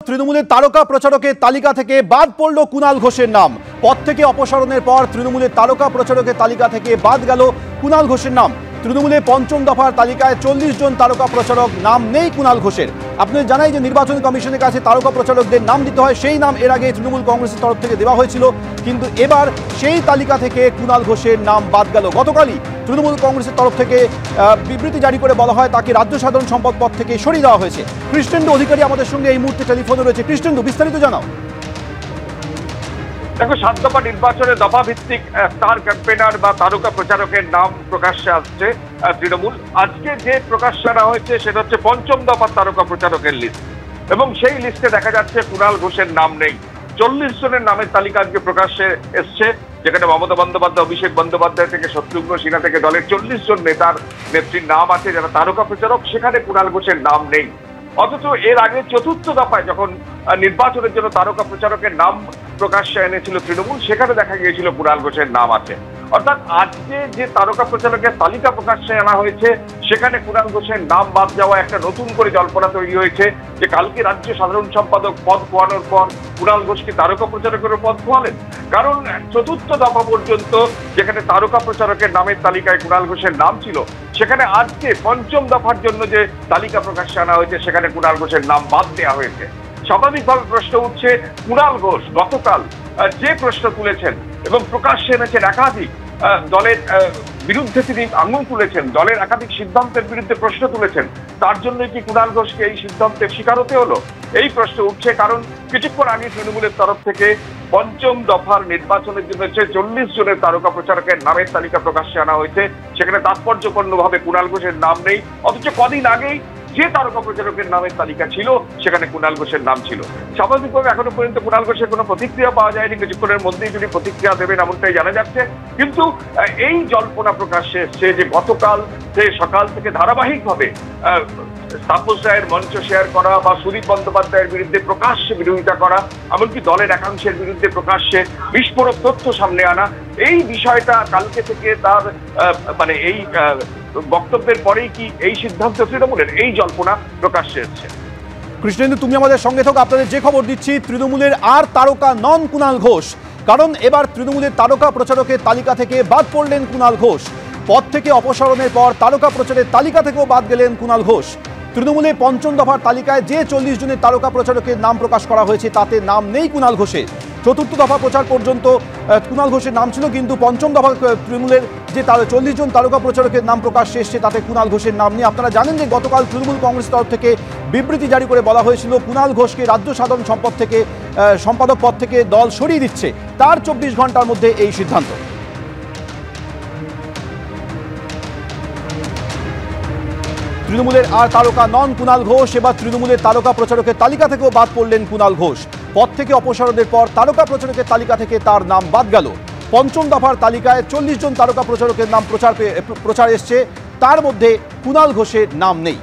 তৃণমূলের তারকা প্রচারকের তালিকা থেকে বাদ পড়ল কুণাল ঘোষের নাম। পদ থেকে অপসারণের পর তৃণমূলের তারকা প্রচারকের তালিকা থেকে বাদ গেল কুণাল ঘোষের নাম। তৃণমূলের পঞ্চম দফার তালিকায় 40 জন তারকা প্রচারক, নাম নেই কুণাল ঘোষের। আপনাদের জানাই যে নির্বাচন কমিশনের কাছে তারকা প্রচারকদের নাম দিতে হয়, সেই নাম এর আগে তৃণমূল কংগ্রেসের তরফ থেকে দেওয়া হয়েছিল, কিন্তু এবার সেই তালিকা থেকে কুণাল ঘোষের নাম বাদ গেল। গতকালই তৃণমূল কংগ্রেসের তরফ থেকে বিবৃতি জারি করে বলা হয় তাকে রাজ্য সাধারণ সম্পাদক পদ থেকে সরিয়ে দেওয়া হয়েছে। কৃষ্ণেন্দু অধিকারী আমাদের সঙ্গে এই মুহূর্তে টেলিফোনে রয়েছে। কৃষ্ণেন্দু, বিস্তারিত জানাও। দেখো, 7 দফা নির্বাচনে দফা ভিত্তিক স্টার ক্যাম্পেনার বা তারকা প্রচারকের নাম প্রকাশ্যে আসছে তৃণমূল। আজকে যে প্রকাশ্যে আনা হয়েছে সেটা হচ্ছে পঞ্চম দফার তারকা প্রচারকের লিস্ট, এবং সেই লিস্টে দেখা যাচ্ছে কুণাল ঘোষের নাম নেই। 40 জনের নামের তালিকা আজকে প্রকাশ্যে এসছে, যেখানে মমতা বন্দ্যোপাধ্যায়, অভিষেক বন্দ্যোপাধ্যায় থেকে শত্রুঘ্ন সিনহা থেকে দলের 40 জন নেত্রীর নাম আছে যারা তারকা প্রচারক, সেখানে কুণাল ঘোষের নাম নেই। অথচ এর আগে চতুর্থ দফায় যখন নির্বাচনের জন্য তারকা প্রচারকের নাম প্রকাশ্যে এনেছিল তৃণমূল, সেখানে দেখা গিয়েছিল কুণাল ঘোষের নাম আছে। অর্থাৎ আজকে যে তারকা প্রচারকের তালিকা প্রকাশ্যে আনা হয়েছে সেখানে কুণাল ঘোষের নাম বাদ যাওয়া একটা নতুন করে জল্পনা তৈরি হয়েছে যে কালকে রাজ্য সাধারণ সম্পাদক পদ খোয়ানোর পর কুণাল ঘোষকে তারকা প্রচারকের পদ খোয়ালেন। কারণ চতুর্থ দফা পর্যন্ত যেখানে তারকা প্রচারকের নামের তালিকায় কুণাল ঘোষের নাম ছিল, সেখানে আজকে পঞ্চম দফার জন্য যে তালিকা প্রকাশ্যে আনা হয়েছে সেখানে কুণাল ঘোষের নাম বাদ দেওয়া হয়েছে। স্বাভাবিকভাবে প্রশ্ন উঠছে, কুণাল ঘোষ গতকাল যে প্রশ্ন তুলেছেন এবং প্রকাশ্যে এনেছেন একাধিক দলের বিরুদ্ধে তিনি আঙুল তুলেছেন, দলের একাধিক সিদ্ধান্তের বিরুদ্ধে প্রশ্ন তুলেছেন, তার জন্য কি কুণাল ঘোষকে এই সিদ্ধান্তের শিকার হতে হলো? এই প্রশ্ন উঠছে কারণ কিছুক্ষণ আগে তৃণমূলের তরফ থেকে পঞ্চম দফার নির্বাচনের জন্য 40 জনের তারকা প্রচারকের নামের তালিকা প্রকাশ্যে আনা হয়েছে, সেখানে তাৎপর্যপূর্ণভাবে কুণাল ঘোষের নাম নেই। অথচ কদিন আগেই যে তারকা প্রচারকের নামের তালিকা ছিল সেখানে কুণাল ঘোষের নাম ছিল। স্বাভাবিকভাবে এখনো পর্যন্ত কুণাল ঘোষের কোনো প্রতিক্রিয়া পাওয়া যায়নি, কিছুক্ষণের মধ্যেই তিনি প্রতিক্রিয়া দেবেন এমনটাই জানা যাচ্ছে। কিন্তু এই জল্পনা প্রকাশ্যে এসছে যে গতকাল সকাল থেকে ধারাবাহিকভাবে তাপস রায়ের মঞ্চ শেয়ার করা বা সুদীপ বন্দ্যোপাধ্যায়ের বিরুদ্ধে প্রকাশ্যে বিরোধিতা করা, এমনকি দলের একাংশের বিরুদ্ধে প্রকাশ্যে বিস্ফোরক তথ্য সামনে আনা, এই বিষয়টা কালকে থেকে তার এই বক্তব্যের পরেই কি এই সিদ্ধান্ত তৃণমূলের, এই জল্পনা প্রকাশ্যে এসছে। কৃষ্ণেন্দু, তুমি আমাদের সঙ্গে থাকো। আপনাদের যে খবর দিচ্ছি, তৃণমূলের আর তারকা নন কুণাল ঘোষ, কারণ এবার তৃণমূলের তারকা প্রচারকের তালিকা থেকে বাদ পড়লেন কুণাল ঘোষ। পদ থেকে অপসারণের পর তারকা প্রচারের তালিকা থেকেও বাদ গেলেন কুণাল ঘোষ। তৃণমূলের পঞ্চম দফার তালিকায় যে 40 জনের তারকা প্রচারকের নাম প্রকাশ করা হয়েছে তাতে নাম নেই কুণাল ঘোষের। চতুর্থ দফা প্রচার পর্যন্ত কুণাল ঘোষের নাম ছিল, কিন্তু পঞ্চম দফা তৃণমূলের যে 40 জন তারকা প্রচারকের নাম প্রকাশ্যে এসছে তাতে কুণাল ঘোষের নাম নেই। আপনারা জানেন যে গতকাল তৃণমূল কংগ্রেস তরফ থেকে বিবৃতি জারি করে বলা হয়েছিল কুণাল ঘোষকে রাজ্য সাধারণ সম্পাদক পদ থেকে দল সরিয়ে দিচ্ছে, তার 24 ঘন্টার মধ্যে এই সিদ্ধান্ত। তৃণমূলের আর তারকা নন কুণাল ঘোষ, এবার তৃণমূলের তারকা প্রচারকের তালিকা থেকেও বাদ পড়লেন কুণাল ঘোষ। পদ থেকে অপসারণের পর তারকা প্রচারকের তালিকা থেকে তার নাম বাদ গেল। পঞ্চম দফার তালিকায় 40 জন তারকা প্রচারকের নাম প্রচার এসছে, তার মধ্যে কুণাল ঘোষের নাম নেই।